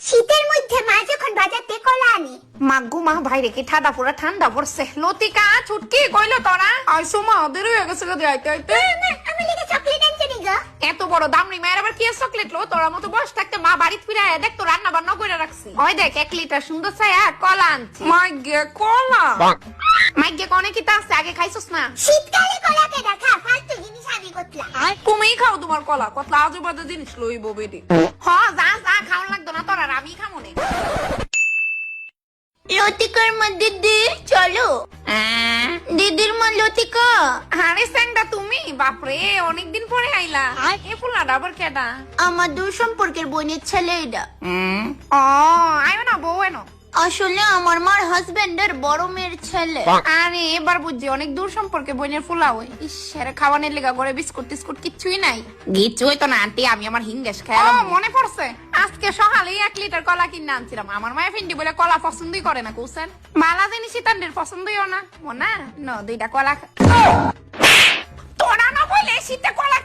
শীতের মধ্যে মা যখন বাজাতে কলা আনে। মাগু মা বাইরে কি ঠাডা পুরা ঠান্ডা পড়ছে। লতিকা ছুটকি কইলো তোরা আইসো মা দেরি হয়ে গেছে গো আইতে আইতে। আমি লিগে চকলেট আনছে নি গো। এত বড় দাম নি মায়ের আবার কি চকলেট লো? তোরা মতো বয়স থাকতে মা বাড়িতে ফিরে আয় দেখ তো রান্না বান্না করে রাখছি। ওই দেখ 1 লিটার সুন্দর ছায়া কলা আনছি। মাইগে কলা মাইগে কোনে কি তা আছে আগে খাইছস না? শীতকালে কলা কে দেখা ফালতু জিনিস আনি কতলা। তুমি খাও তোমার কলা কতলা আজে বাজে জিনিস লইব বেডি। হ যা যা খাওয়া লাগতো না তোরা আমি খামো নে। লতিকার মা দিদি চলো। দিদির মা লতিকা। আরে স্যাংডা তুমি বাপরে অনেকদিন পরে আইলা। এ ফুলাটা আবার কেডা? আমার দূর সম্পর্কের বোনের ছেলে এটা। ও আইও না বউ এনো। আসলে আমার মার হাজবেন্ডের বড় মেয়ের ছেলে। আরে এবার বুঝছি অনেক দূর সম্পর্কে বোনের ফুলা ওই। ইসের খাওয়ানোর লেগা করে বিস্কুট টিস্কুট কিচ্ছুই নাই। কিচ্ছুই তো না আন্টি আমি আমার হিঙ্গেশ খেয়াল মনে পড়ছে আজকে সকালে 1 লিটার কলা কিনে আনছিলাম। আমার মায়ের ফিন্ডি বলে কলা পছন্দই করে না কৌশল। বালা জিনিসই তান্ডের পছন্দই না মনা ন 2টা কলা তোরা না বলে শীতে কলা